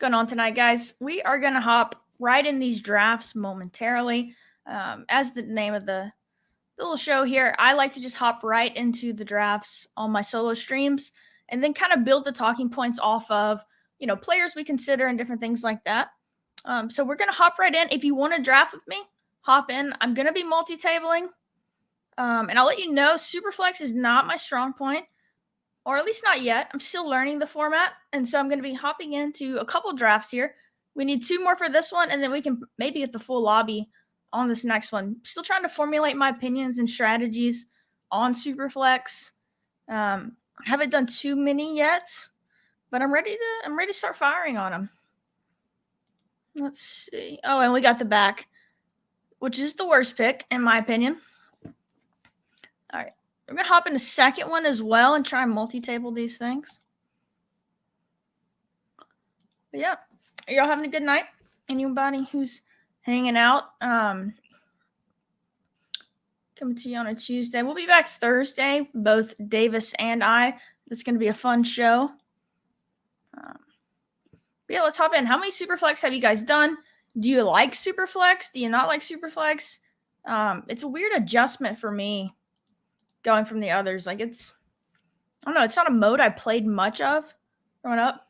going on tonight, guys? We are going to hop right in these drafts momentarily. As the name of the little show here, I like to just hop right into the drafts on my solo streams and then kind of build the talking points off of, players we consider and different things like that. So we're going to hop right in. If you want to draft with me, hop in. I'm going to be multi-tabling. And I'll let you know, SuperFlex is not my strong point, or at least not yet. I'm still learning the format, and so I'm going to be hopping into a couple drafts here. We need 2 more for this one, and then we can maybe get the full lobby on this next one. Still trying to formulate my opinions and strategies on SuperFlex. Haven't done too many yet, but I'm ready to start firing on them. Let's see. Oh, and we got the back, which is the worst pick in my opinion. All right. We're going to hop into second one as well and try and multi-table these things. But yeah, are y'all having a good night? Anybody who's hanging out? Coming to you on a Tuesday. We'll be back Thursday, both Davis and I. It's going to be a fun show. Yeah, let's hop in. How many Superflex have you guys done? Do you like Superflex? Do you not like Superflex? It's a weird adjustment for me going from the others. Like I don't know, it's not a mode I played much of growing up.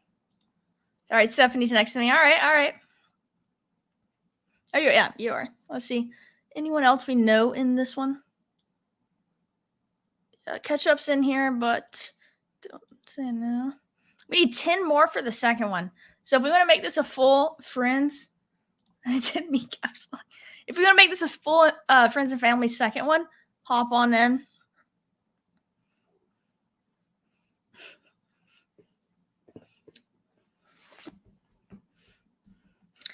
All right, Stephanie's next to me. All right. Oh, yeah, you are. Let's see. Anyone else we know in this one? Ketchup's in here, but don't say no. We need 10 more for the second one. So if we want to make this a full friends, I did me caps on. If we want to make this a full friends and family second one, hop on in.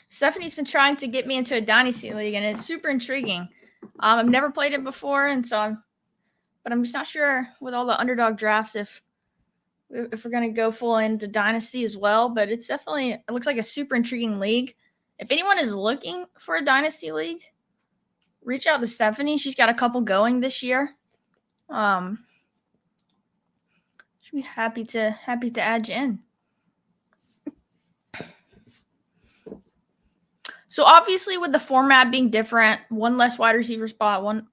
Stephanie's been trying to get me into a dynasty league, and it's super intriguing. I've never played it before, and so but I'm just not sure with all the underdog drafts if we're gonna go full into dynasty as well. But it looks like a super intriguing league. If anyone is looking for a dynasty league, reach out to Stephanie. She's got a couple going this year. She'll be happy to add you in. So obviously with the format being different, one less wide receiver spot, one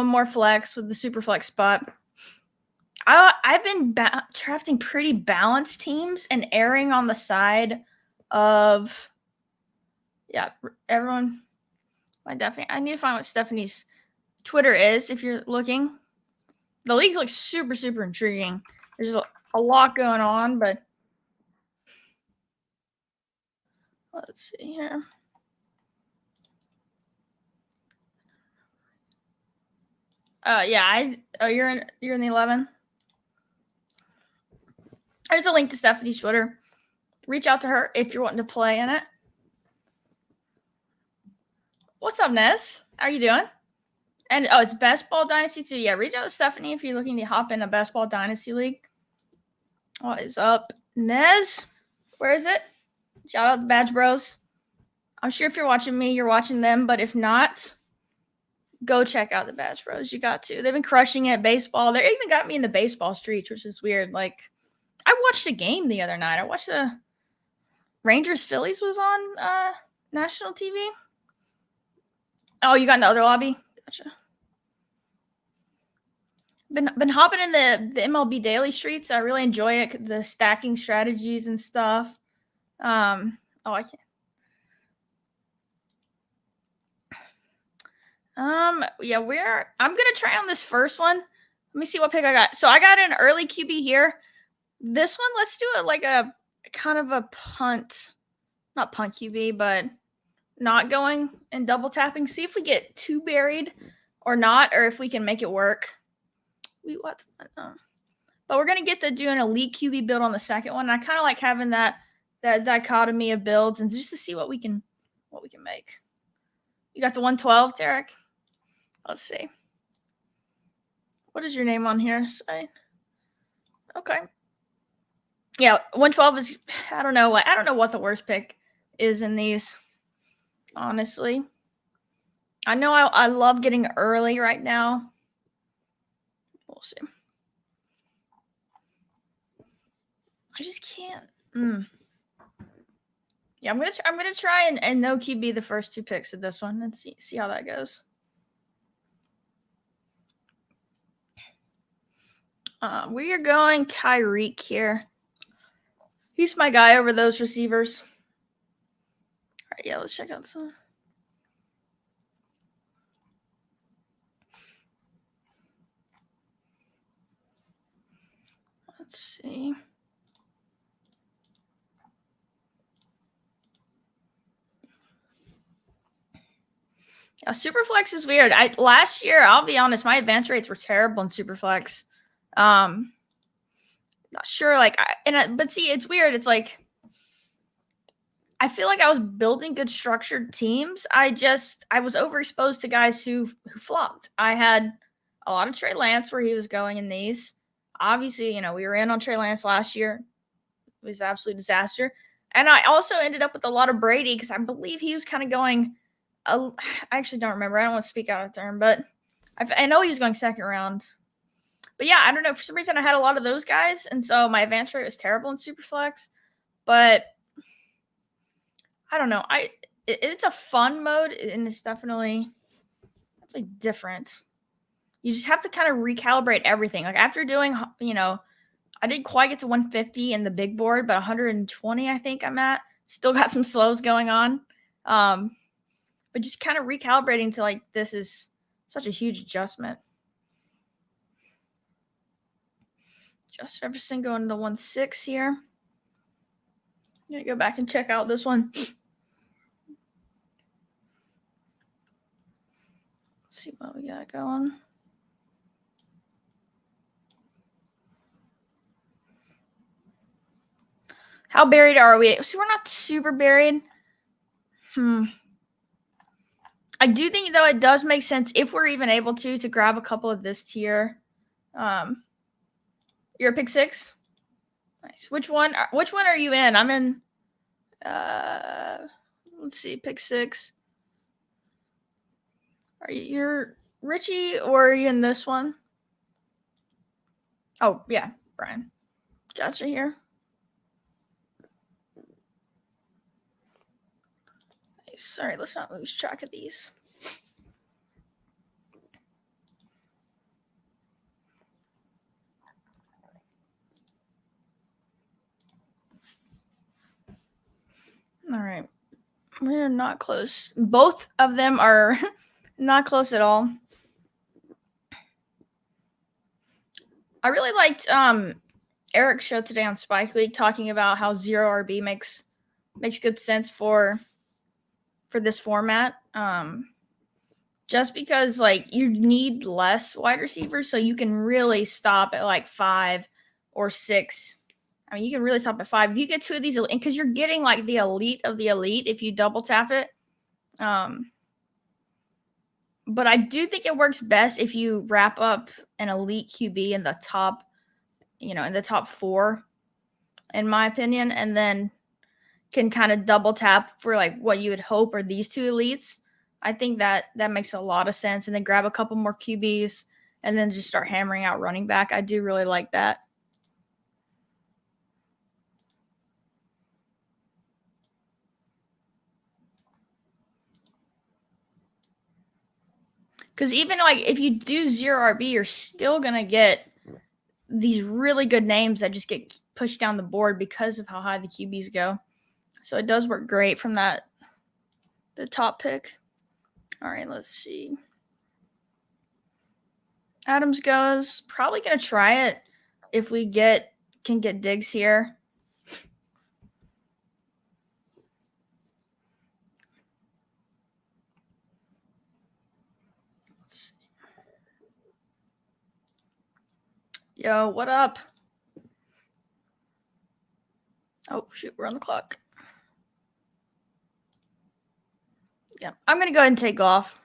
more flex with the super flex spot. I've been drafting pretty balanced teams and erring on the side of, everyone. I need to find what Stephanie's Twitter is if you're looking. The leagues look super, super intriguing. There's a lot going on, but let's see here. You're in the 11. There's a link to Stephanie's Twitter. Reach out to her if you're wanting to play in it. What's up, Nez? How are you doing? And it's Best Ball Dynasty too. Yeah, reach out to Stephanie if you're looking to hop in a Best Ball Dynasty League. What is up, Nez? Where is it? Shout out to Badge Bros. I'm sure if you're watching me, you're watching them. But if not, go check out the Badge Bros. You got to. They've been crushing it. Baseball. They even got me in the baseball streets, which is weird. Like, I watched a game the other night. I watched the Rangers Phillies was on national TV. Oh, you got in the other lobby? Gotcha. Been hopping in the MLB Daily Streets. I really enjoy it. The stacking strategies and stuff. I can't. I'm gonna try on this first one. Let me see what pick I got. So I got an early QB here. This one, let's do it like a kind of a punt, not punt QB, but not going and double tapping. See if we get too buried or not, or if we can make it work. But we're gonna get to do an elite QB build on the second one. I kind of like having that dichotomy of builds and just to see what we can make. You got the 112, Derek? Let's see. What is your name on here? Okay. Yeah, 112 is, I don't know what the worst pick is in these, honestly. I know I love getting early right now. We'll see. I just can't. Yeah, I'm gonna try and no QB the first 2 picks of this one and see how that goes. We are going Tyreek here. He's my guy over those receivers. All right, yeah, let's check out some. Let's see. Yeah, SuperFlex is weird. Last year, I'll be honest, my advance rates were terrible in SuperFlex. Not sure, but see, it's weird. It's like I feel like I was building good structured teams. I was overexposed to guys who flopped. I had a lot of Trey Lance where he was going in these. Obviously, we were in on Trey Lance last year. It was an absolute disaster. And I also ended up with a lot of Brady because I believe he was kind of going. I actually don't remember. I don't want to speak out of turn, but I know he was going second round. But yeah, I don't know. For some reason, I had a lot of those guys, and so my advance rate was terrible in Superflex. But I don't know. It's a fun mode, and it's definitely different. You just have to kind of recalibrate everything. Like after doing, I didn't quite get to 150 in the big board, but 120 I think I'm at. Still got some slows going on. But just kind of recalibrating to this is such a huge adjustment. Just Jefferson going to the 1-6 here. I'm gonna go back and check out this one. Let's see what we got going. How buried are we? See, we're not super buried. I do think though it does make sense if we're even able to grab a couple of this tier. You're a pick 6. Nice. Which one are you in? I'm in. Let's see, pick 6. You're Richie or are you in this one? Oh yeah, Brian. Gotcha here. Sorry, let's not lose track of these. All right. We're not close. Both of them are not close at all. I really liked Eric's show today on Spike League talking about how 0 RB makes good sense for this format. Just because you need less wide receivers, so you can really stop at 5 or 6. I mean, you can really stop at 5 if you get 2 of these, because you're getting the elite of the elite if you double tap it. But I do think it works best if you wrap up an elite QB in the top, in the top 4, in my opinion, and then can kind of double tap for what you would hope are these 2 elites. I think that makes a lot of sense. And then grab a couple more QBs and then just start hammering out running back. I do really like that. Because even if you do 0 RB, you're still going to get these really good names that just get pushed down the board because of how high the QBs go. So it does work great from the top pick. All right, let's see. Adams goes. Probably going to try it if we can get Diggs here. Yo, what up? Oh, shoot, we're on the clock. Yeah, I'm going to go ahead and take off.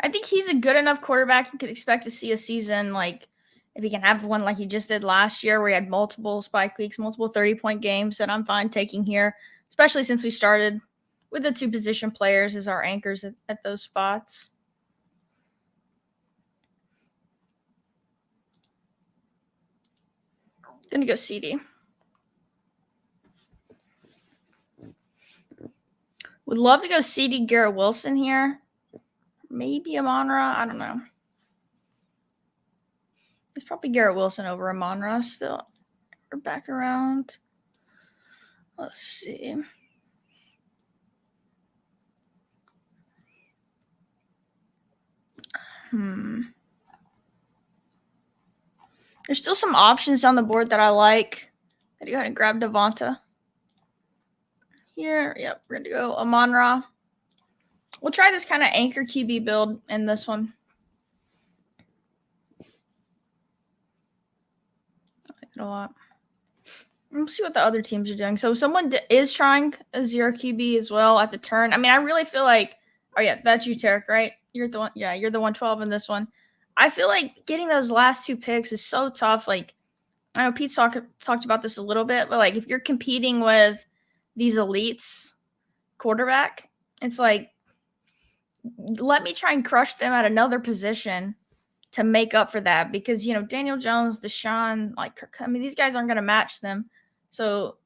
I think he's a good enough quarterback you could expect to see a season if he can have one like he just did last year where he had multiple spike weeks, multiple 30-point games that I'm fine taking here, especially since we started with the 2 position players as our anchors at those spots. Gonna go CD. Would love to go CD Garrett Wilson here. Maybe Amon-Ra. I don't know. It's probably Garrett Wilson over Amon-Ra still. We're back around. Let's see. There's still some options on the board that I like. I'm gonna go ahead and grab Devonta. Here, yep, we're gonna go Amon-Ra. We'll try this kind of anchor QB build in this one. I like it a lot. We'll see what the other teams are doing. So someone is trying a 0 QB as well at the turn. I mean, I really feel like, oh yeah, that's you, Tarek, right? You're the one. Yeah, you're the 112 in this one. I feel like getting those last 2 picks is so tough. Like, I know Pete talked about this a little bit, but like if you're competing with these elites quarterback, it's like, let me try and crush them at another position to make up for that, because Daniel Jones, Deshaun, like, I mean, these guys aren't going to match them. So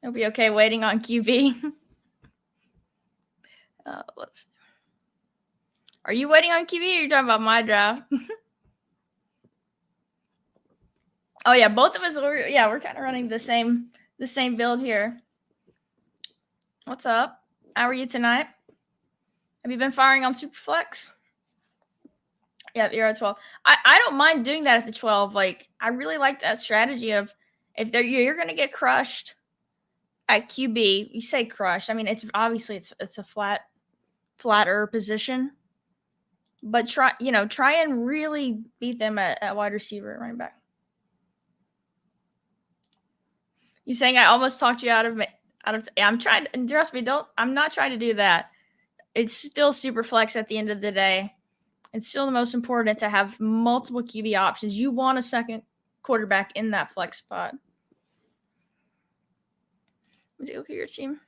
it'll be okay waiting on QB. Let's. Are you waiting on QB, or are you talking about my draft? Oh yeah, both of us. We're kind of running the same build here. What's up? How are you tonight? Have you been firing on SuperFlex? Yeah, you're at 12. I don't mind doing that at the 12. Like, I really like that strategy of, if you're going to get crushed at QB, you say crushed. I mean, it's obviously it's a flatter position, but try and really beat them at wide receiver, running back. You saying I almost talked you out of I'm trying to, and trust me, I'm not trying to do that. It's still SuperFlex at the end of the day. It's still the most important to have multiple QB options. You want a second quarterback in that flex spot. Let's look at your team.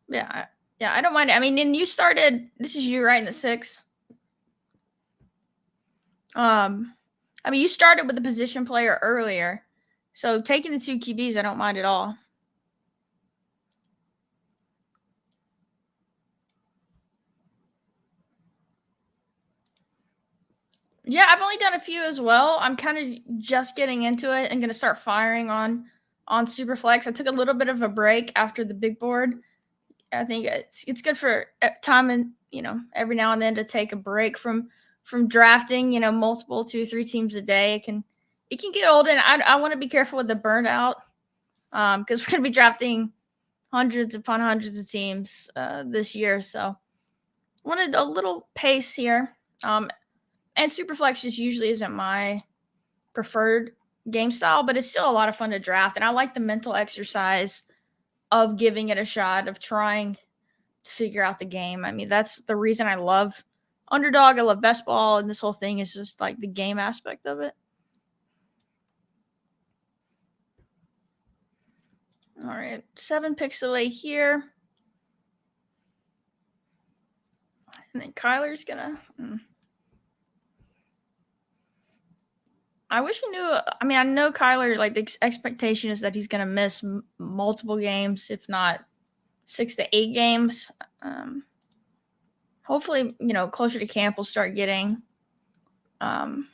Yeah, I don't mind it. I mean, and you started. This is you, right, in the 6. I mean, you started with a position player earlier, so taking the 2 QBs, I don't mind at all. Yeah, I've only done a few as well. I'm kind of just getting into it and going to start firing on SuperFlex. I took a little bit of a break after the big board. I think it's good for time, and every now and then to take a break from drafting. Multiple 2-3 teams a day. It can get old, and I want to be careful with the burnout, because we're going to be drafting hundreds upon hundreds of teams this year. So wanted a little pace here. And SuperFlex just usually isn't my preferred game style, but it's still a lot of fun to draft. And I like the mental exercise of giving it a shot, of trying to figure out the game. I mean, that's the reason I love Underdog. I love best ball, and this whole thing is just like the game aspect of it. All right, 7 picks away here. And then Kyler's gonna... I wish we knew. I mean, I know Kyler, like, the expectation is that he's going to miss multiple games, if not 6 to 8 games. Hopefully, closer to camp, we'll start getting some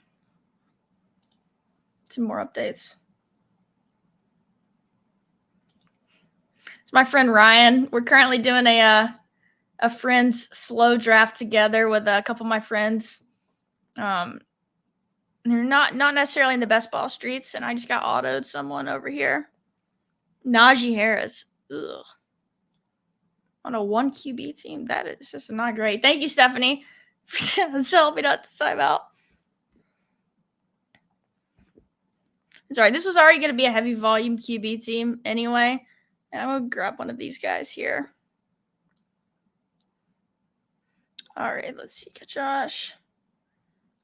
more updates. It's my friend Ryan. We're currently doing a friend's slow draft together with a couple of my friends. They're not necessarily in the best ball streets, and I just got autoed someone over here. Najee Harris. Ugh. On a 1 QB team. That is just not great. Thank you, Stephanie, for telling me not to time out. Sorry, this was already going to be a heavy volume QB team anyway. And I'm going to grab one of these guys here. All right, let's see. Josh.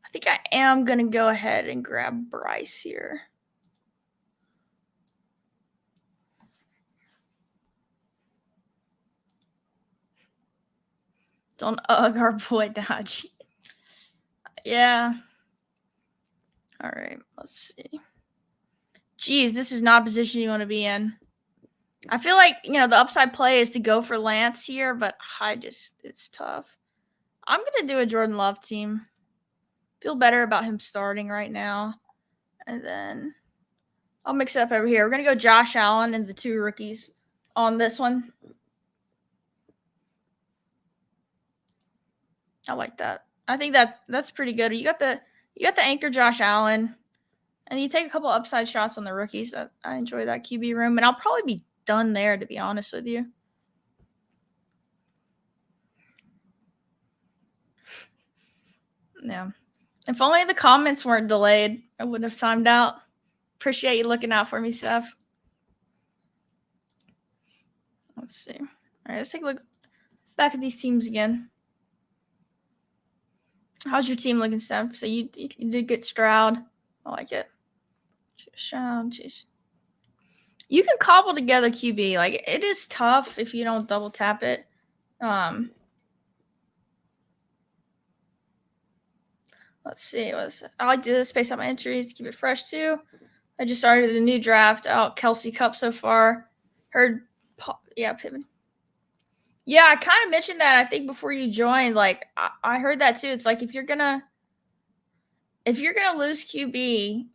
I think I am going to go ahead and grab Bryce here. Don't ugh our boy Dodge. Yeah. All right, let's see. Geez, this is not a position you want to be in. I feel like, the upside play is to go for Lance here, but it's tough. I'm going to do a Jordan Love team. Feel better about him starting right now. And then I'll mix it up over here. We're going to go Josh Allen and the 2 rookies on this one. I like that. I think that's pretty good. You got the anchor Josh Allen, and you take a couple upside shots on the rookies. I enjoy that QB room, and I'll probably be done there, to be honest with you. Yeah. If only the comments weren't delayed, I wouldn't have timed out. Appreciate you looking out for me, Steph. Let's see. All right, let's take a look back at these teams again. How's your team looking, Steph? So you did get Stroud. I like it. Stroud, jeez. You can cobble together QB. Like, it is tough if you don't double tap it. Let's see. I like to space out my entries, keep it fresh too. I just started a new draft out Kelsey Cup so far. Pittman. Yeah, I kind of mentioned that, I think, before you joined. Like, I heard that too. It's like if you're gonna lose QB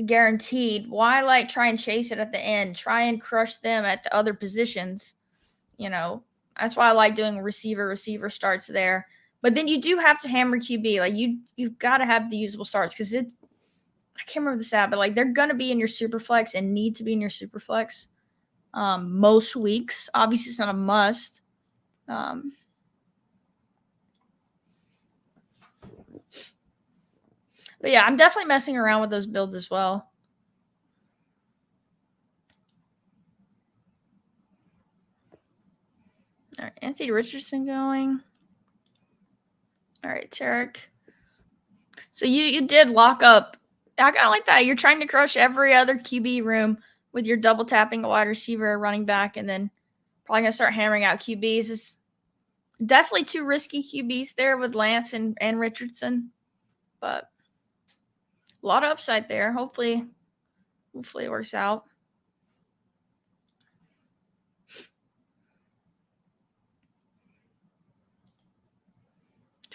guaranteed, why like try and chase it at the end? Try and crush them at the other positions. That's why I like doing receiver starts there. But then you do have to hammer QB. Like you've got to have the usable starts because I can't remember the stat, but like they're gonna be in your SuperFlex and need to be in your SuperFlex most weeks. Obviously, it's not a must. But yeah, I'm definitely messing around with those builds as well. All right, Anthony Richardson going. All right, Tarek. So you did lock up. I kind of like that. You're trying to crush every other QB room with your double tapping a wide receiver, running back, and then probably going to start hammering out QBs. It's definitely 2 risky QBs there with Lance and Richardson. But a lot of upside there. Hopefully it works out.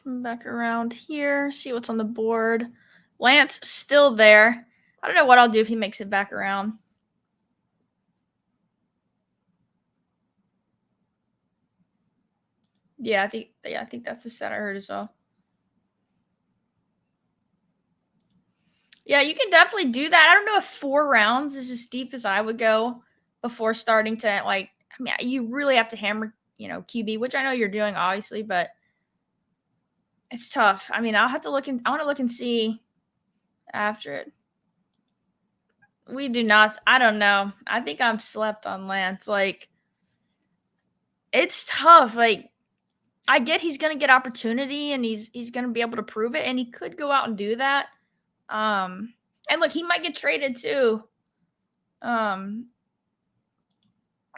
Coming back around here, see what's on the board. Lance still there. I don't know what I'll do if he makes it back around. Yeah, I think that's the set I heard as well. Yeah, you can definitely do that. I don't know if 4 rounds is as deep as I would go before starting to you really have to hammer, QB, which I know you're doing obviously, but it's tough. I mean, I want to look and see after it. We do not. I don't know. I think I'm slept on Lance. Like, it's tough. Like, I get he's going to get opportunity and he's going to be able to prove it, and he could go out and do that. And look, he might get traded too.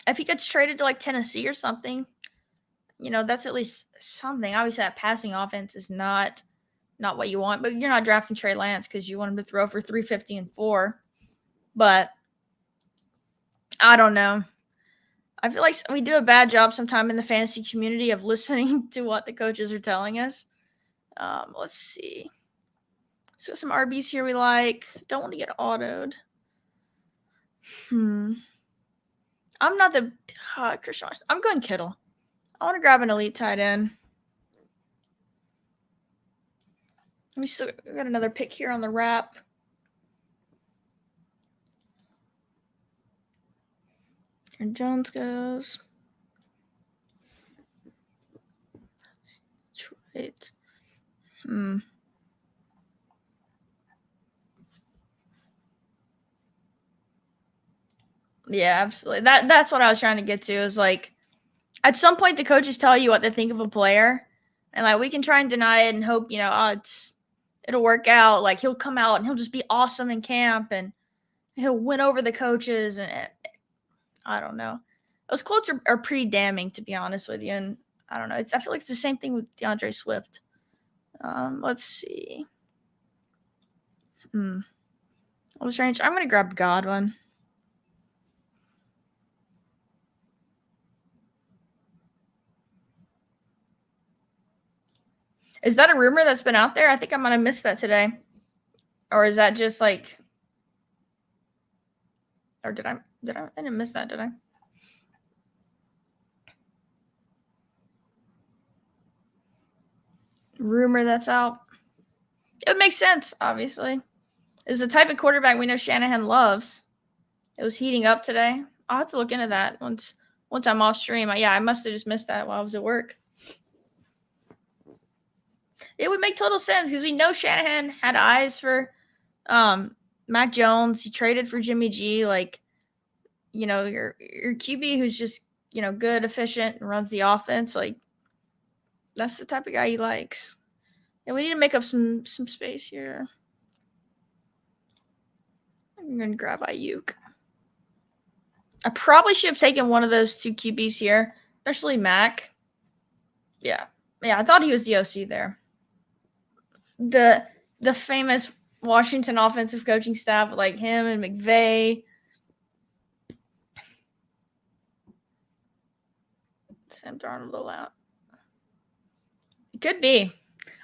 If he gets traded to like Tennessee or something, that's at least something. Obviously, that passing offense is not what you want, but you're not drafting Trey Lance because you want him to throw for 350 and 4. But I don't know. I feel like we do a bad job sometime in the fantasy community of listening to what the coaches are telling us. Let's see. So some RBs here we like. Don't want to get autoed. I'm not the Christian. I'm going Kittle. I want to grab an elite tight end. We still got another pick here on the wrap. Aaron Jones goes. Detroit. Yeah, absolutely. That's what I was trying to get to. Is like, at some point the coaches tell you what they think of a player, and like we can try and deny it and hope it'll work out. Like he'll come out and he'll just be awesome in camp and he'll win over the coaches. And I don't know. Those quotes are pretty damning, to be honest with you. And I don't know. I feel like it's the same thing with DeAndre Swift. Let's see. I was strange. I'm gonna grab Godwin. Is that a rumor that's been out there? I think I might have missed that today. Or is that just like, or did I didn't miss that, did I? Rumor that's out. It makes sense, obviously. It's the type of quarterback we know Shanahan loves. It was heating up today. I'll have to look into that once I'm off stream. I must have just missed that while I was at work. It would make total sense because we know Shanahan had eyes for Mac Jones. He traded for Jimmy G. Like, you know, your QB who's just, you know, good, efficient, and runs the offense. Like, that's the type of guy he likes. And we need to make up some space here. I'm going to grab Ayuk. I probably should have taken one of those two QBs here, especially Mac. Yeah, I thought he was the OC there. The famous Washington offensive coaching staff, like him and McVay. Sam Darnold allowed. It could be.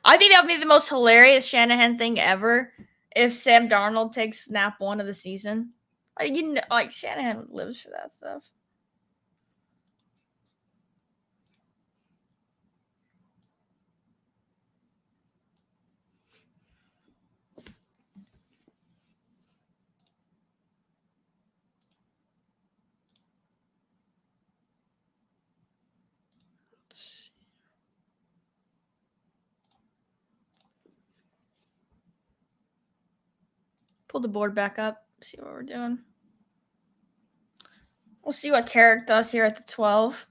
I think that would be the most hilarious Shanahan thing ever if Sam Darnold takes snap 1 of the season. Like Shanahan lives for that stuff. Pull the board back up, see what we're doing. We'll see what Tarek does here at the 12.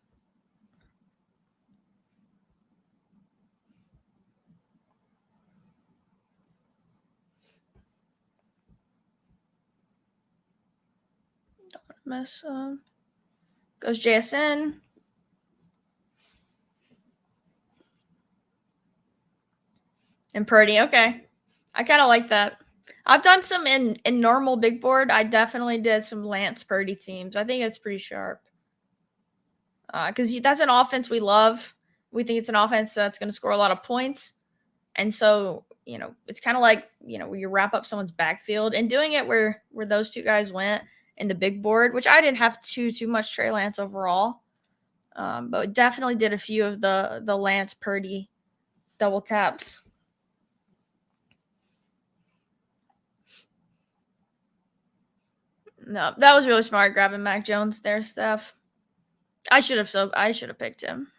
Don't mess up. Goes JSN. And Purdy, okay. I kind of like that. I've done some in normal big board. I definitely did some Lance Purdy teams. I think it's pretty sharp. Because that's an offense we love. We think it's an offense that's going to score a lot of points. And so, you know, it's kind of like, you know, where you wrap up someone's backfield and doing it where those two guys went in the big board, which I didn't have too much Trey Lance overall. But definitely did a few of the Lance Purdy double taps. No, that was really smart grabbing Mac Jones there, Steph. I should have picked him.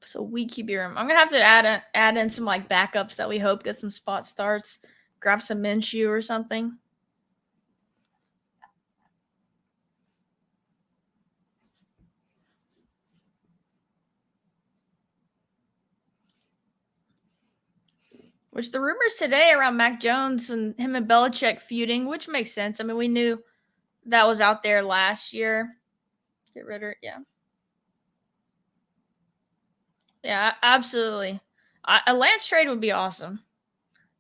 So we keep your room. I'm gonna have to add in some like backups that we hope get some spot starts. Grab some Minshew or something. Which the rumors today around Mac Jones and him and Belichick feuding, which makes sense. I mean, we knew that was out there last year. Get rid of it, yeah. Yeah, absolutely. A Lance trade would be awesome.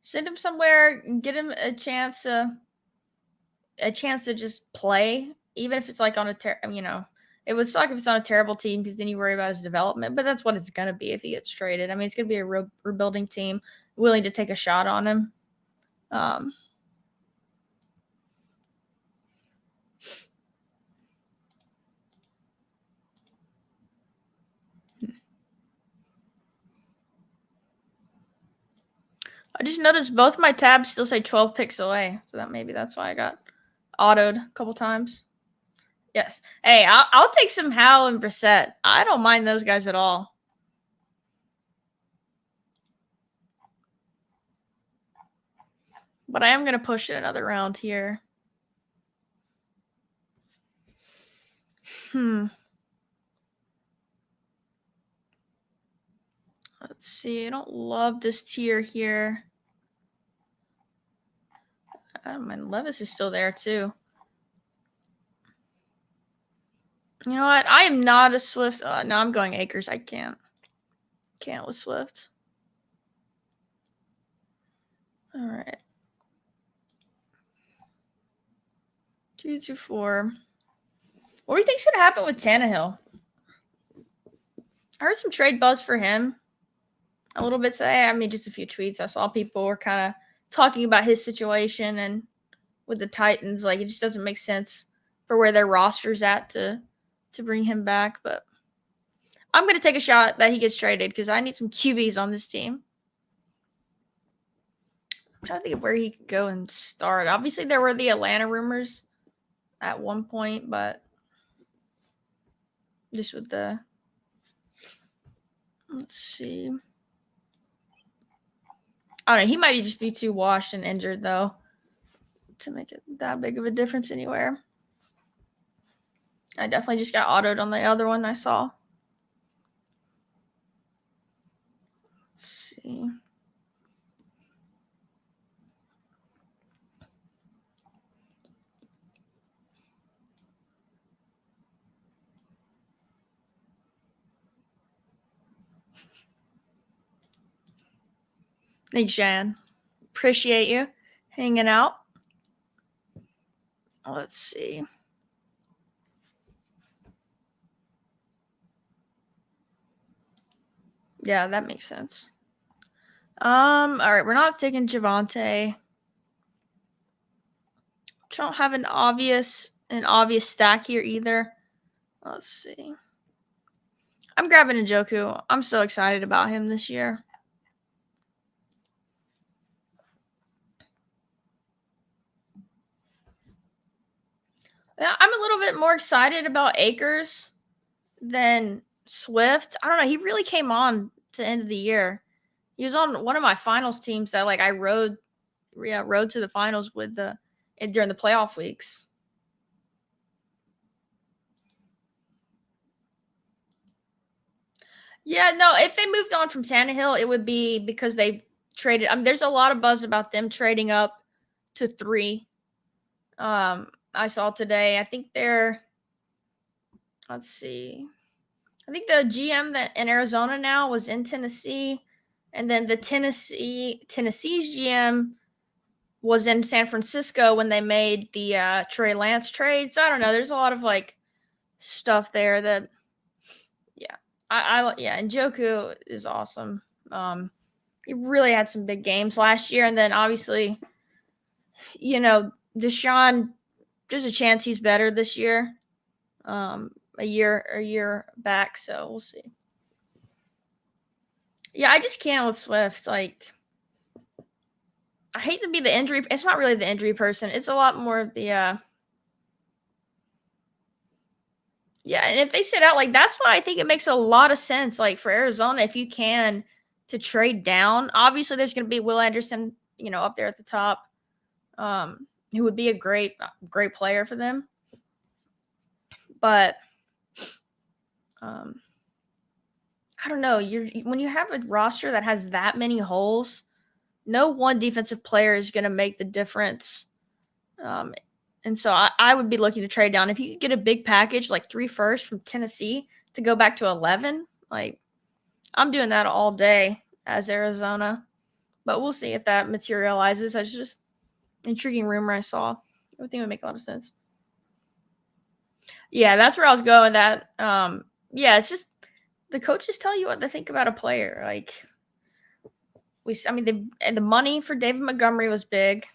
Send him somewhere, get him a chance to just play, even if it's like on it would suck if it's on a terrible team because then you worry about his development. But that's what it's gonna be if he gets traded. I mean, it's gonna be a rebuilding team willing to take a shot on him. I just noticed both my tabs still say 12 picks away, so that's why I got autoed a couple times. Yes. Hey, I'll take some Howell and Brissett. I don't mind those guys at all. But I am going to push it another round here. Let's see. I don't love this tier here. And Levis is still there too. You know what? I am not a Swift. No, I'm going Akers. I can't. Can't with Swift. All right. 2, 2, 4. What do you think's gonna happen with Tannehill? I heard some trade buzz for him a little bit today. I mean, just a few tweets. I saw people were kind of talking about his situation and with the Titans. Like, it just doesn't make sense for where their roster's at to bring him back. But I'm going to take a shot that he gets traded because I need some QBs on this team. I'm trying to think of where he could go and start. Obviously, there were the Atlanta rumors at one point, but just with the, let's see. I don't know. He might just be too washed and injured, though, to make it that big of a difference anywhere. I definitely just got autoed on the other one I saw. Let's see. Thanks, Jan. Appreciate you hanging out. Let's see. Yeah, that makes sense. All right, we're not taking Javante. Don't have an obvious stack here either. Let's see. I'm grabbing Njoku. I'm so excited about him this year. Yeah, I'm a little bit more excited about Akers than Swift. I don't know. He really came on to the end of the year. He was on one of my finals teams that I rode to the finals with during the playoff weeks. Yeah, no, if they moved on from Tannehill, it would be because they traded. I mean, there's a lot of buzz about them trading up to 3. I saw today. I think let's see. I think the GM that in Arizona now was in Tennessee, and then the Tennessee's GM was in San Francisco when they made the Trey Lance trade. So I don't know. There's a lot of stuff there that, yeah, and Njoku is awesome. He really had some big games last year, and then obviously, Deshaun. There's a chance he's better this year. A year back, so we'll see. Yeah, I just can't with Swift. I hate to be the injury. It's not really the injury person. It's a lot more of the. Yeah, and if they sit out, that's why I think it makes a lot of sense. For Arizona, if you can to trade down, obviously there's going to be Will Anderson, up there at the top, who would be a great player for them. But I don't know. When you have a roster that has that many holes, no one defensive player is going to make the difference. And so I would be looking to trade down. If you could get a big package, 3 firsts from Tennessee to go back to 11, I'm doing that all day as Arizona. But we'll see if that materializes. That's just an intriguing rumor I saw. I would think it would make a lot of sense. Yeah, that's where I was going. That yeah, it's just the coaches tell you what to think about a player. The money for David Montgomery was big.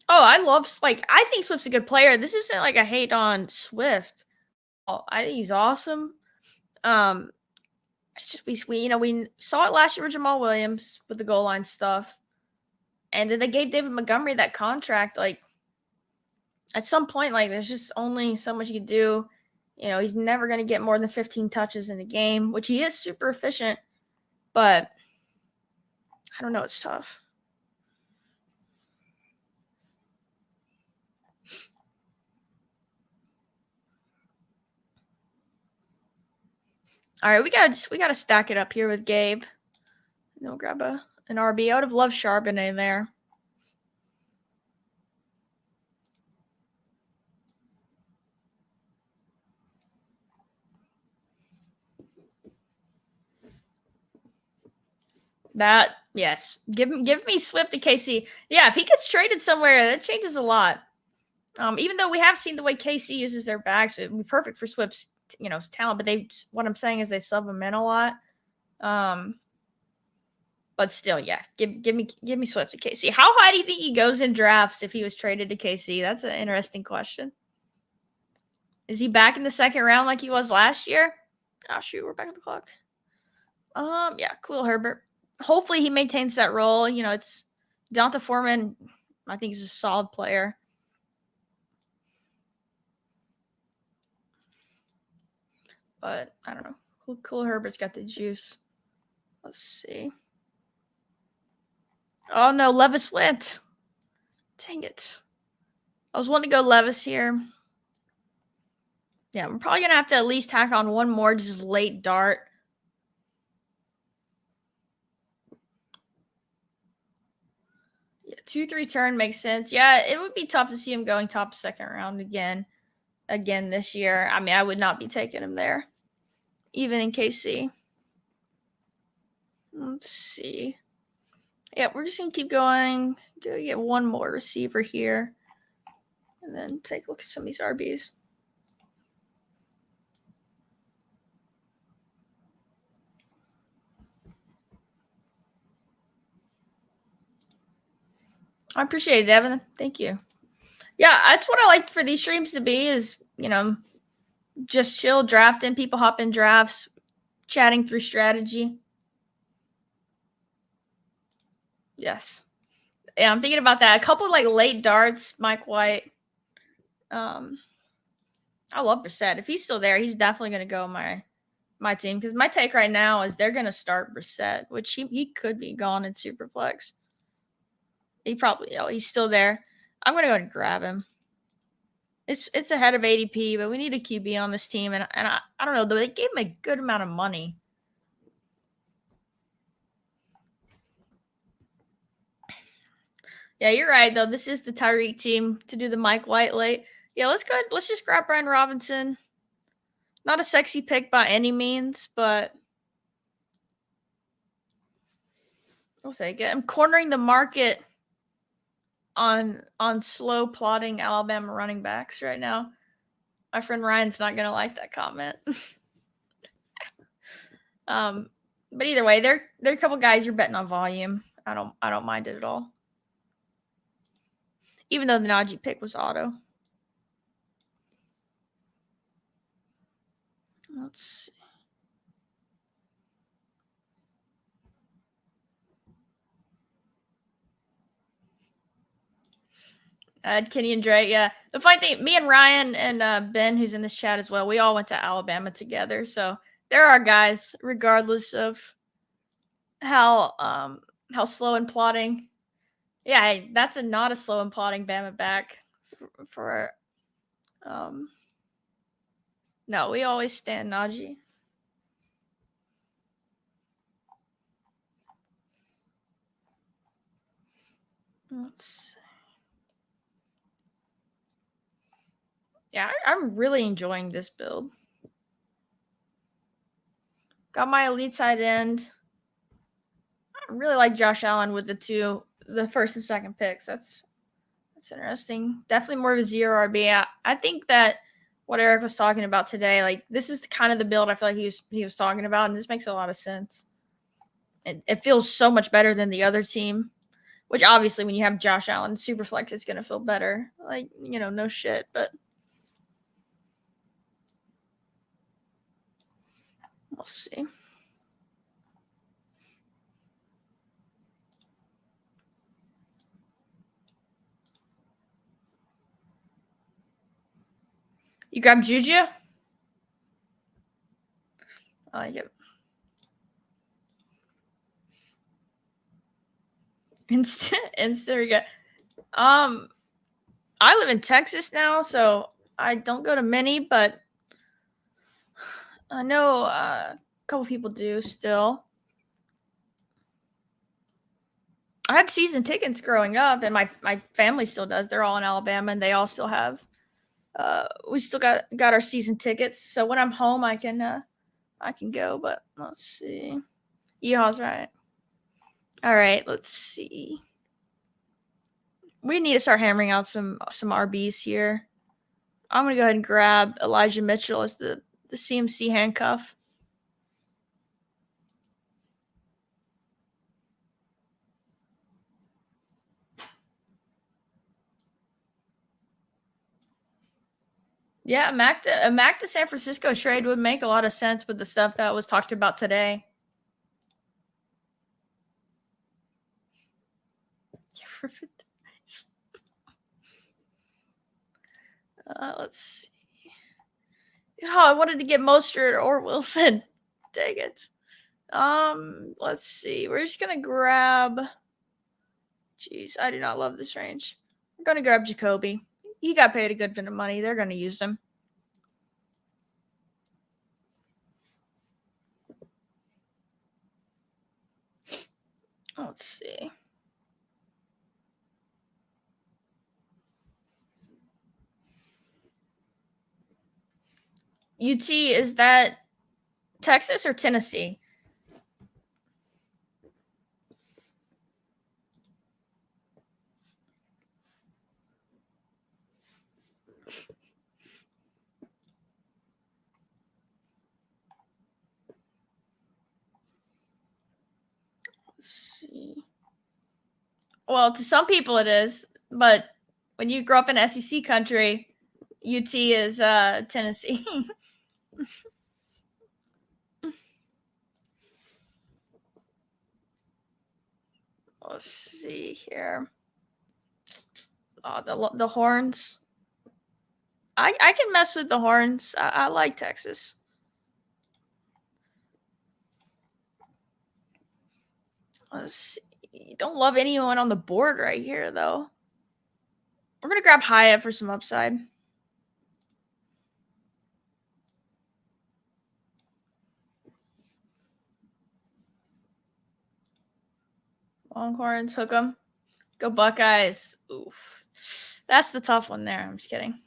Oh, I think Swift's a good player. This isn't a hate on Swift. Oh, I think he's awesome. It's just we saw it last year with Jamal Williams with the goal line stuff, and then they gave David Montgomery that contract. At some point, there's just only so much you can do. He's never going to get more than 15 touches in a game, which he is super efficient, but I don't know. It's tough. All right, we gotta stack it up here with Gabe. And then we'll grab an RB. I would have loved Charbonnet there. That, yes. Give me Swift to KC. Yeah, if he gets traded somewhere, that changes a lot. Even though we have seen the way KC uses their backs, it would be perfect for Swift's talent, but what I'm saying is they sub him in a lot. But still, yeah, give me Swift to KC. How high do you think he goes in drafts if he was traded to KC? That's an interesting question. Is he back in the second round like he was last year? Oh shoot, we're back on the clock. Yeah, Khalil Herbert. Hopefully he maintains that role. It's Donta Foreman. I think he's a solid player. But I don't know. Khalil Herbert's got the juice. Let's see. Oh no, Levis went. Dang it. I was wanting to go Levis here. Yeah, I'm probably going to have to at least tack on one more just late dart. Yeah, 2-3 turn makes sense. Yeah, it would be tough to see him going top second round again this year. I mean, I would not be taking him there, even in KC. Let's see. Yeah, we're just going to keep going. Go get one more receiver here. And then take a look at some of these RBs. I appreciate it, Evan. Thank you. Yeah, that's what I like for these streams to be is, just chill, drafting, people hop in drafts, chatting through strategy. Yes. Yeah, I'm thinking about that. A couple of late darts, Mike White. I love Brissett. If he's still there, he's definitely going to go my team because my take right now is they're going to start Brissett, which he could be gone in SuperFlex. He's still there. I'm going to go ahead and grab him. It's ahead of ADP, but we need a QB on this team, and I don't know, they gave him a good amount of money. Yeah, you're right, though. This is the Tyreek team to do the Mike White late. Yeah, let's go ahead. Let's just grab Brian Robinson. Not a sexy pick by any means, but we'll take it. I'm cornering the market on slow plotting Alabama running backs right now. My friend Ryan's not gonna like that comment. But either way, they're a couple guys you're betting on volume. I don't mind it at all. Even though the Najee pick was auto. Let's see. Kenny and Dre, yeah. The funny thing, me and Ryan and Ben, who's in this chat as well, we all went to Alabama together. So there are guys, regardless of how slow and plotting. Yeah, that's not a slow and plotting Bama back for no, we always stand Najee. Let's see. Yeah, I'm really enjoying this build. Got my elite tight end. I really like Josh Allen with the first and second picks. That's interesting. Definitely more of a zero RB. I think that what Eric was talking about today, this is kind of the build I feel like he was talking about, and this makes a lot of sense. It feels so much better than the other team, which obviously when you have Josh Allen SuperFlex, it's gonna feel better. No shit, but we'll see. You grab Juju? I like it. Instant we go. I live in Texas now, so I don't go to many, but I know a couple people do still. I had season tickets growing up, and my family still does. They're all in Alabama, and they all still have. We still got our season tickets, so when I'm home, I can go. But let's see. Yeehaw's right. All right, let's see. We need to start hammering out some RBs here. I'm gonna go ahead and grab Elijah Mitchell as the the CMC handcuff. Yeah, a Mac to San Francisco trade would make a lot of sense with the stuff that was talked about today. Let's see. Oh, I wanted to get Mostert or Wilson. Dang it. Let's see. We're just gonna grab. Jeez, I do not love this range. I'm gonna grab Jacoby. He got paid a good bit of money. They're gonna use him. Let's see. UT, is that Texas or Tennessee? Let's see. Well, to some people it is, but when you grow up in SEC country, UT is Tennessee. Let's see here. Oh, the horns. I can mess with the horns. I like Texas. Let's see. Don't love anyone on the board right here, though. We're going to grab Hyatt for some upside. Longhorns, hook 'em. Go Buckeyes. Oof. That's the tough one there. I'm just kidding.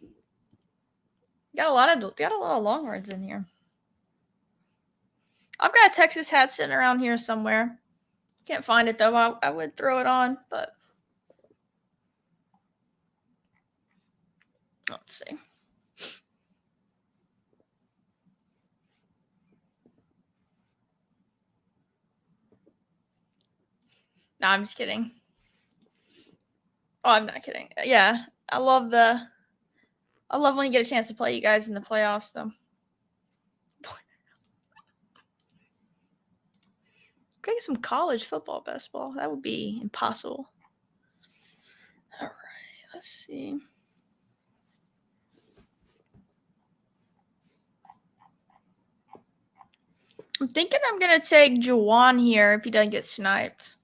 Got a lot of Longhorns in here. I've got a Texas hat sitting around here somewhere. Can't find it though. I would throw it on, but let's see. No, I'm just kidding. Oh, I'm not kidding. Yeah, I love when you get a chance to play you guys in the playoffs, though. Could get some college football, basketball. That would be impossible. All right, let's see. I'm thinking I'm gonna take Juwan here if he doesn't get sniped.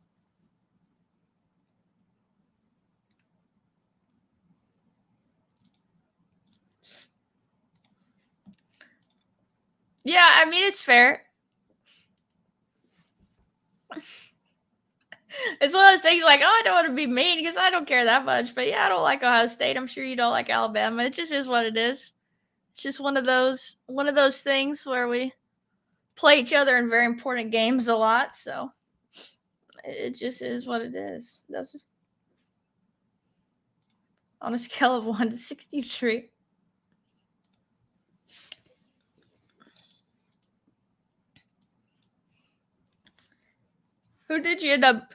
Yeah, I mean it's fair. It's one of those things like, oh, I don't want to be mean because I don't care that much. But yeah, I don't like Ohio State. I'm sure you don't like Alabama. It just is what it is. It's just one of those things where we play each other in very important games a lot. So it just is what it is. That's on a scale of 1 to 63. Who did you end up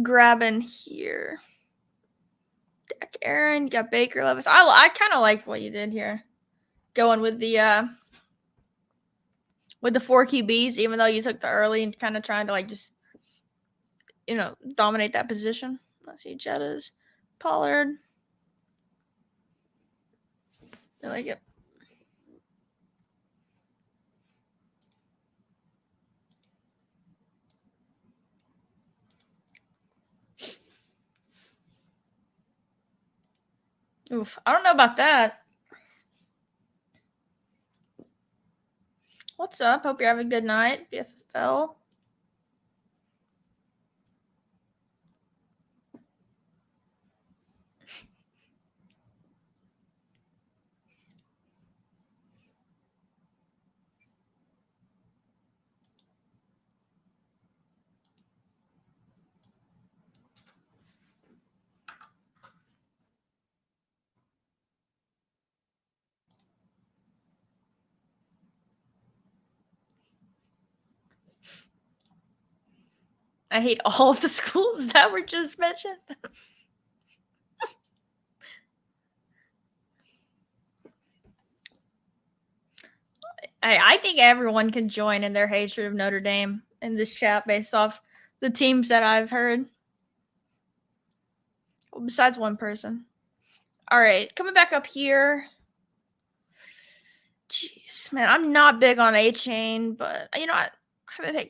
grabbing here? Dak Aaron, you got Baker Levis. I kind of like what you did here, going with the 4 QBs, even though you took the early and kind of trying to like just dominate that position. Let's see, Jettas, Pollard. I like it. Oof, I don't know about that. What's up? Hope you're having a good night, BFFL. I hate all of the schools that were just mentioned. I think everyone can join in their hatred of Notre Dame in this chat based off the teams that I've heard. Well, besides one person. All right, coming back up here. Jeez, man, I'm not big on A Chain, but you know, I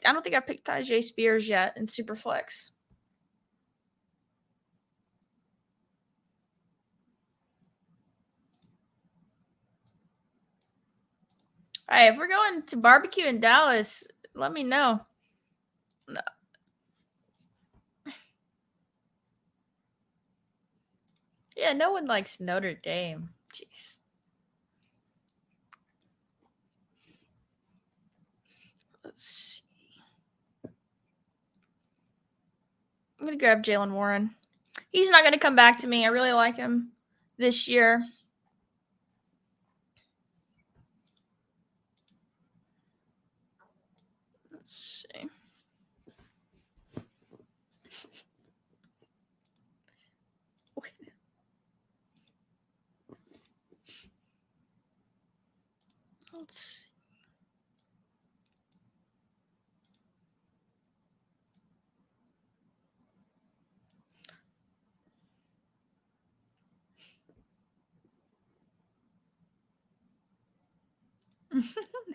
don't think I've picked Tajay Spears yet in SuperFlex. All right, if we're going to barbecue in Dallas, let me know. No. Yeah, no one likes Notre Dame. Jeez. Let's see. I'm going to grab Jalen Warren. He's not going to come back to me. I really like him this year. Let's see. Let's see.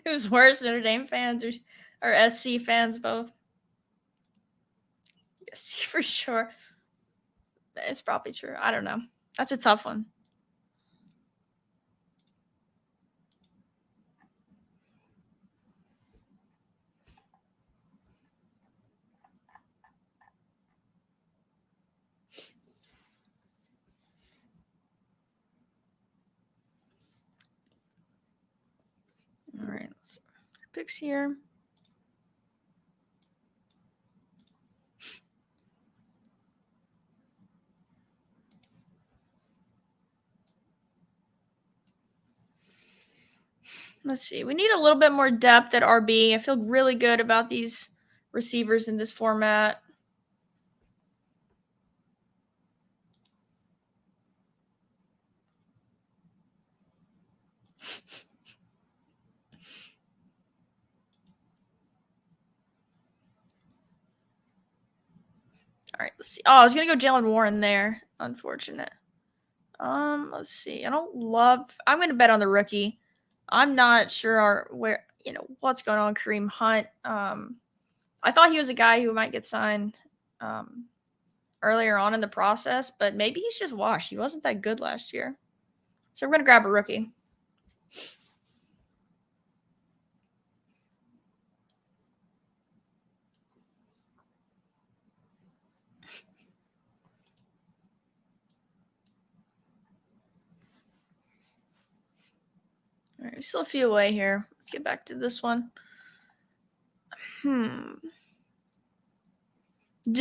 Who's worse, Notre Dame fans or SC fans both? SC for sure. It's probably true. I don't know. That's a tough one. All right, let's see. Picks here. Let's see. We need a little bit more depth at RB. I feel really good about these receivers in this format. All right, let's see. Oh, I was gonna go Jalen Warren there. Unfortunate. Let's see. I'm gonna bet on the rookie. I'm not sure what's going on. Kareem Hunt. I thought he was a guy who might get signed earlier on in the process, but maybe he's just washed. He wasn't that good last year. So we're gonna grab a rookie. All right, still a few away here. Let's get back to this one. Do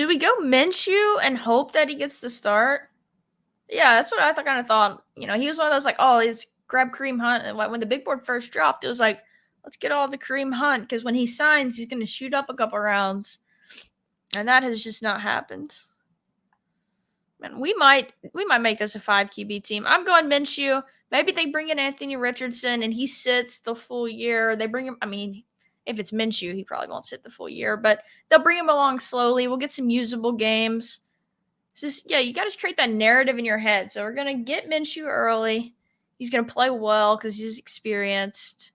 we go Minshew and hope that he gets the start? Yeah, that's what I kind of thought. You know, he was one of those like, oh, let's grab Kareem Hunt. And when the big board first dropped, it was like, let's get all the Kareem Hunt because when he signs, he's going to shoot up a couple rounds, and that has just not happened. Man, we might make this a 5 QB team. I'm going Minshew. Maybe they bring in Anthony Richardson and he sits the full year. They bring him. I mean, if it's Minshew, he probably won't sit the full year, but they'll bring him along slowly. We'll get some usable games. It's just, yeah, you got to create that narrative in your head. So we're going to get Minshew early. He's going to play well because he's experienced.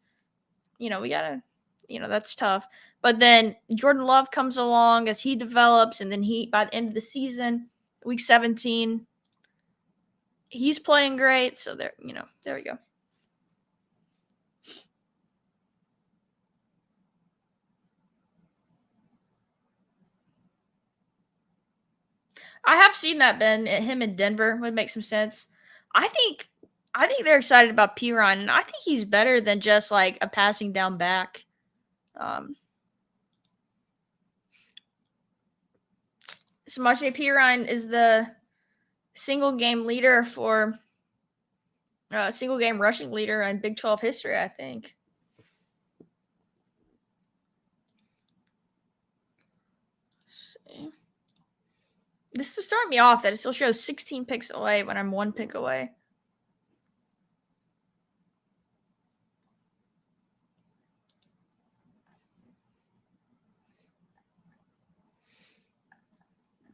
We got to, that's tough. But then Jordan Love comes along as he develops, and then by the end of the season, week 17, he's playing great. So there we go. I have seen that, Ben. Him in Denver would make some sense. I think they're excited about Pirine, and I think he's better than just like a passing down back. Samaje Pirine is the single game leader for single game rushing leader in Big 12 history, I think. Let's see. This is throwing me off that it still shows 16 picks away when I'm 1 pick away.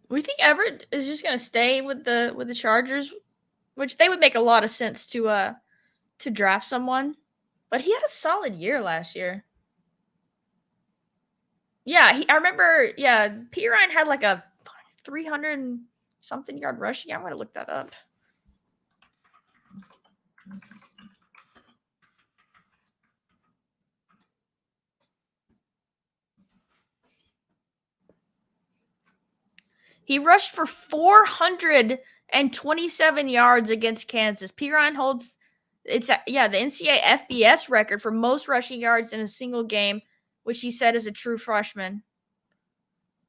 We think Everett is just gonna stay with the Chargers, which they would make a lot of sense to draft someone. But he had a solid year last year. Yeah, I remember. Yeah, P. Ryan had like a 300 something yard rushing. I'm gonna look that up. He rushed for 427 yards against Kansas. P. Ryan holds the NCAA FBS record for most rushing yards in a single game, which he said is a true freshman.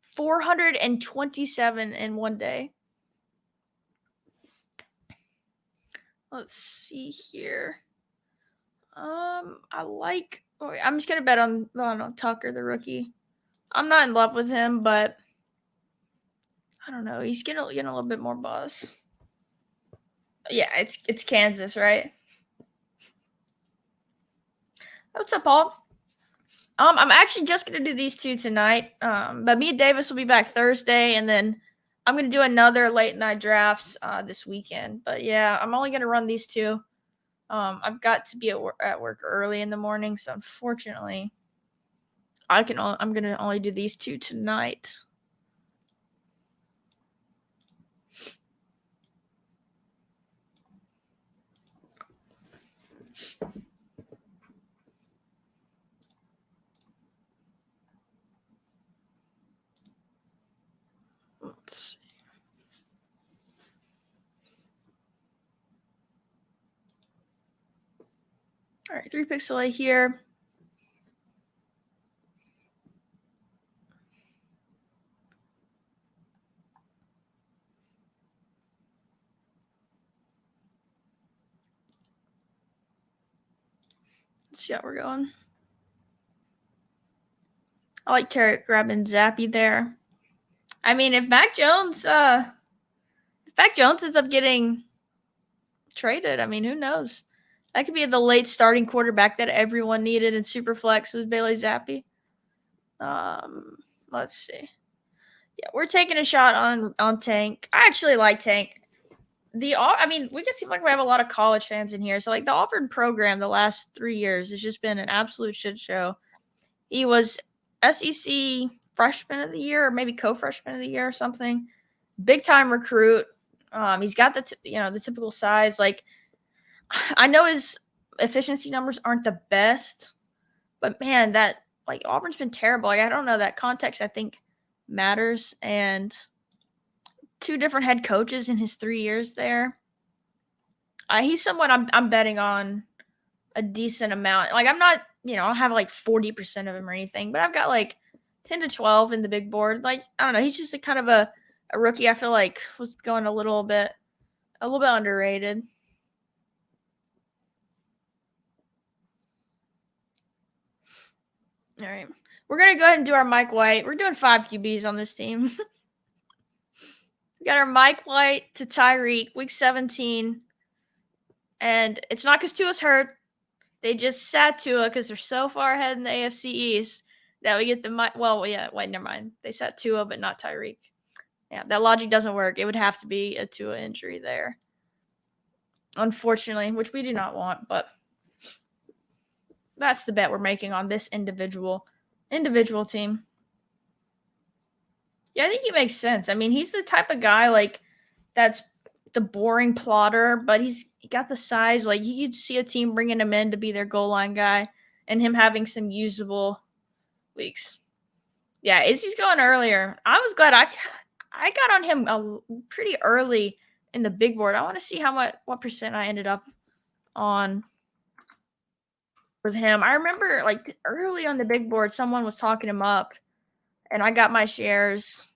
427 in one day. Let's see here. I'm just gonna bet on Tucker, the rookie. I'm not in love with him, but I don't know. He's getting a little bit more buzz. Yeah, it's Kansas, right? What's up, Paul? I'm actually just gonna do these two tonight. But me and Davis will be back Thursday, and then I'm gonna do another late night drafts this weekend. But yeah, I'm only gonna run these two. I've got to be at work early in the morning, so unfortunately, I'm gonna only do these two tonight. Let's see. All right, 3 picks away here. Let's see how we're going. I like Tarek grabbing Zappy there. I mean, if Mac Jones ends up getting traded, I mean, who knows? That could be the late starting quarterback that everyone needed in SuperFlex was Bailey Zappi. Let's see. Yeah, we're taking a shot on Tank. I actually like Tank. We can seem like we have a lot of college fans in here. So like the Auburn program the last 3 years has just been an absolute shit show. He was SEC freshman of the year or maybe co-freshman of the year or something. Big time recruit. He's got the typical size. Like I know his efficiency numbers aren't the best, but man, that like Auburn's been terrible. Like, I don't know, that context I think matters, and 2 different head coaches in his 3 years there. He's someone I'm betting on a decent amount. Like I'm not, I don't have like 40% of him or anything, but I've got like 10 to 12 in the big board. Like I don't know, he's just a kind of a rookie I feel like was going a little bit underrated. All right. We're going to go ahead and do our Mike White. We're doing 5 QBs on this team. We got our Mike White to Tyreek, week 17. And it's not because Tua's hurt. They just sat Tua because they're so far ahead in the AFC East that we get never mind. They sat Tua, but not Tyreek. Yeah, that logic doesn't work. It would have to be a Tua injury there. Unfortunately, which we do not want, but that's the bet we're making on this individual team. Yeah, I think he makes sense. I mean, he's the type of guy like that's the boring plotter, but he got the size. Like you could see a team bringing him in to be their goal line guy, and him having some usable weeks. Yeah, Izzy's going earlier. I was glad I got on him pretty early in the big board. I want to see what percent I ended up on with him. I remember like early on the big board, someone was talking him up, and I got my shares.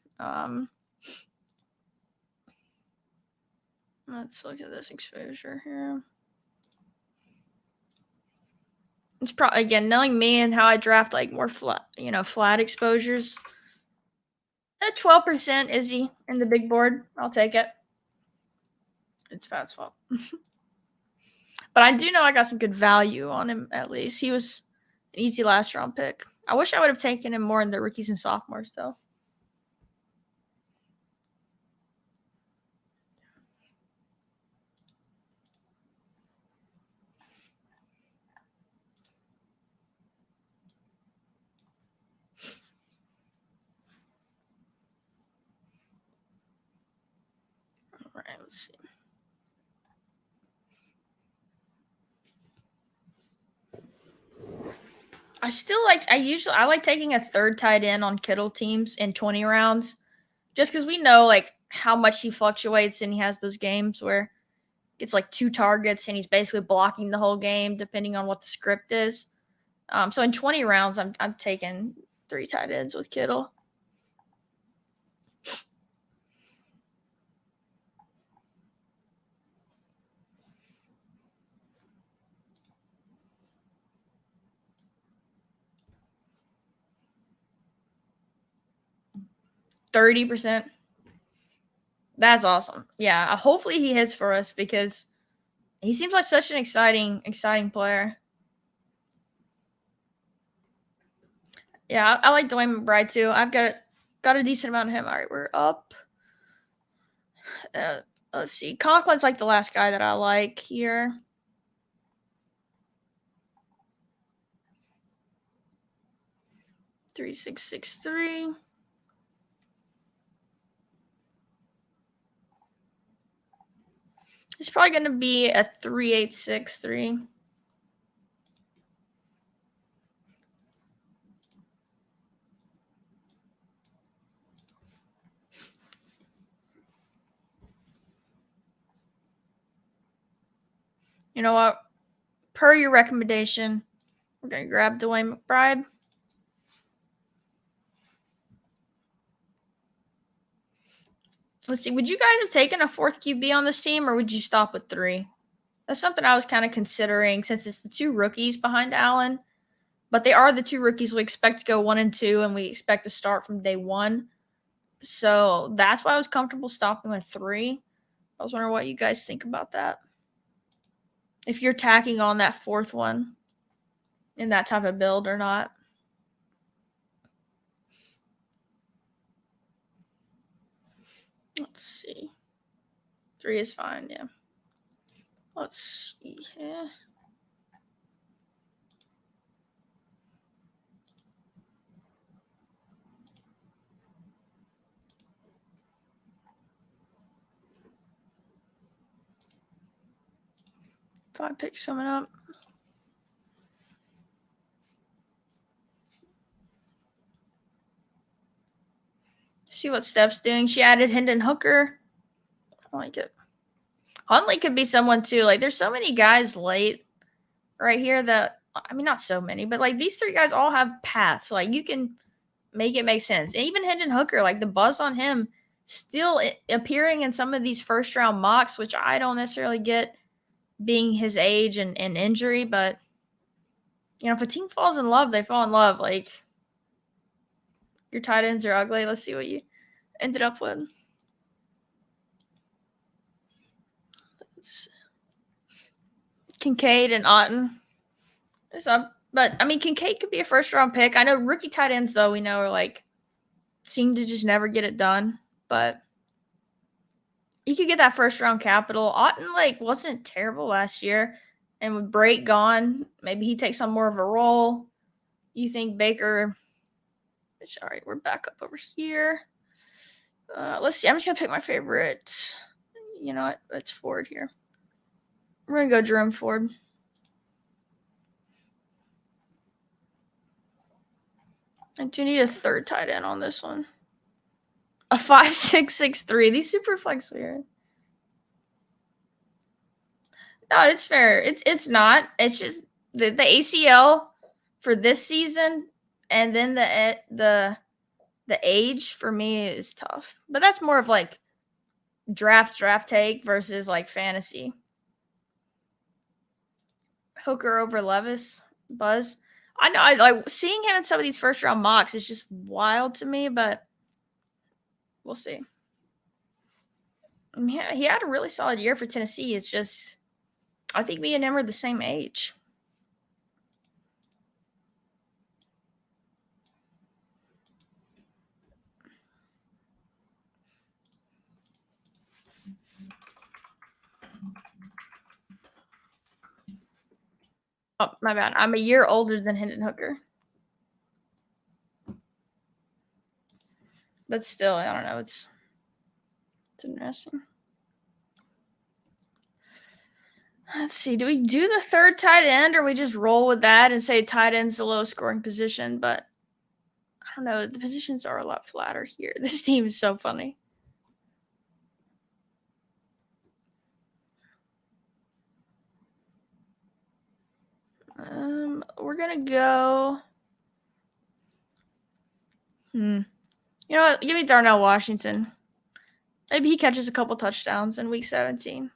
Let's look at this exposure here. It's probably, again, knowing me and how I draft like more flat exposures. At 12% Izzy in the big board. I'll take it. It's Pat's fault. But I do know I got some good value on him, at least. He was an easy last round pick. I wish I would have taken him more in the rookies and sophomores, though. All right, let's see. I like taking a third tight end on Kittle teams in 20 rounds, just because we know like how much he fluctuates and he has those games where it's like 2 targets and he's basically blocking the whole game depending on what the script is. So in 20 rounds, I'm taking 3 tight ends with Kittle. %30. That's awesome. Yeah, hopefully he hits for us because he seems like such an exciting player. Yeah, I like Dwayne McBride too. I've got a decent amount of him. All right, we're up. Let's see. Conklin's like the last guy that I like here. $3,663. It's probably going to be a 3,863. You know what? Per your recommendation, we're going to grab Dwayne McBride. Let's see. Would you guys have taken a 4th QB on this team, or would you stop with 3? That's something I was kind of considering since it's the 2 rookies behind Allen. But they are the 2 rookies we expect to go 1 and 2, and we expect to start from day 1. So that's why I was comfortable stopping with 3. I was wondering what you guys think about that. If you're tacking on that 4th one in that type of build or not. Let's see. 3 is fine, yeah. Let's see here. If I pick someone up. See what Steph's doing. She added Hendon Hooker. I like it. Huntley could be someone too. Like, there's so many guys late right here that, I mean, not so many, but like these 3 guys all have paths. Like, you can make it make sense. And even Hendon Hooker, like the buzz on him still appearing in some of these first round mocks, which I don't necessarily get being his age and injury. But, you know, if a team falls in love, they fall in love. Like, your tight ends are ugly. Let's see what you ended up with. It's Kincaid and Otten. But I mean, Kincaid could be a first round pick. I know rookie tight ends, though, we know are like seem to just never get it done. But you could get that first round capital. Otten like wasn't terrible last year, and with Brake gone, maybe he takes on more of a role. You think Baker? All right, we're back up over here. Let's see. I'm just gonna pick my favorite. You know what? Let's Ford here. We're gonna go Jerome Ford. I do need a third tight end on this one. A 5,663. These SuperFlex weird. No, it's fair. It's not. It's just the ACL for this season, and then the age for me is tough. But that's more of like draft take versus like fantasy. Hooker over Levis, Buzz. I know I like seeing him in some of these first round mocks is just wild to me, but we'll see. Yeah, he had a really solid year for Tennessee. It's just, I think me and him are the same age. Oh, my bad. I'm a year older than Hendon Hooker. But still, I don't know. It's interesting. Let's see. Do we do the third tight end, or we just roll with that and say tight end's the lowest scoring position? But I don't know. The positions are a lot flatter here. This team is so funny. We're gonna go. You know what? Give me Darnell Washington. Maybe he catches a couple touchdowns in week 17.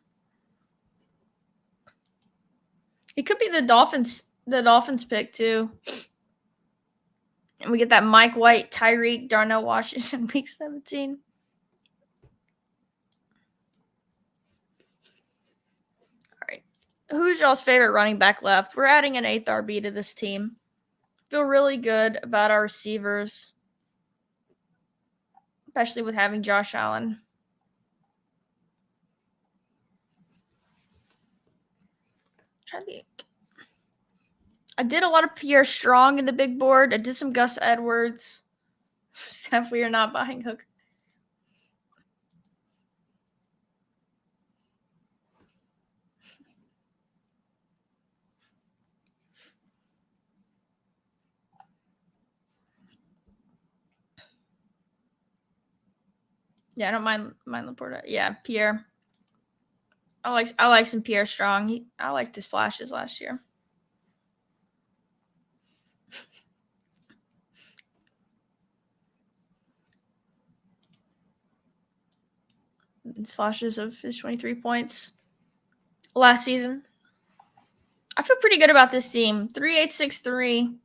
It could be the Dolphins pick too. And we get that Mike White, Tyreek, Darnell Washington week 17. All right. Who's y'all's favorite running back left? We're adding an 8th RB to this team. Feel really good about our receivers, especially with having Josh Allen. Trying to think. I did a lot of Pierre Strong in the big board. I did some Gus Edwards. Except we are not buying Hook. Yeah, I don't mind Laporta. Yeah, Pierre. I like some Pierre Strong. I liked his flashes last year. His flashes of his 23 points last season. I feel pretty good about this team. 3-8-6-3.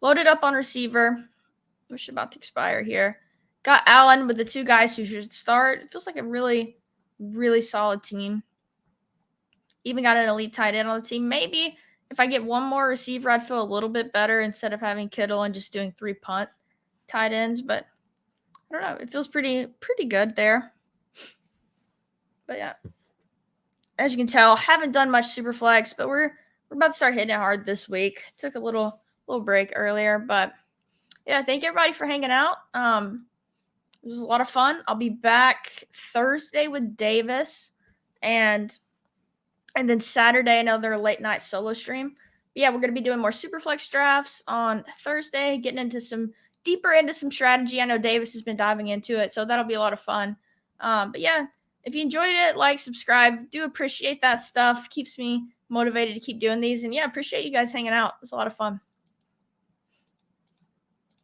Loaded up on receiver, which is about to expire here. Got Allen with the 2 guys who should start. It feels like a really, really solid team. Even got an elite tight end on the team. Maybe if I get one more receiver, I'd feel a little bit better instead of having Kittle and just doing 3 punt tight ends. But I don't know. It feels pretty good there. But yeah, as you can tell, haven't done much SuperFlex, but we're about to start hitting it hard this week. Took a little break earlier, but yeah, thank everybody for hanging out. It was a lot of fun. I'll be back Thursday with Davis, and then Saturday another late night solo stream. But yeah, we're gonna be doing more SuperFlex drafts on Thursday, getting into deeper into some strategy. I know Davis has been diving into it, so that'll be a lot of fun. But yeah, if you enjoyed it, like, subscribe. Do appreciate that stuff. Keeps me motivated to keep doing these. And yeah, appreciate you guys hanging out. It was a lot of fun.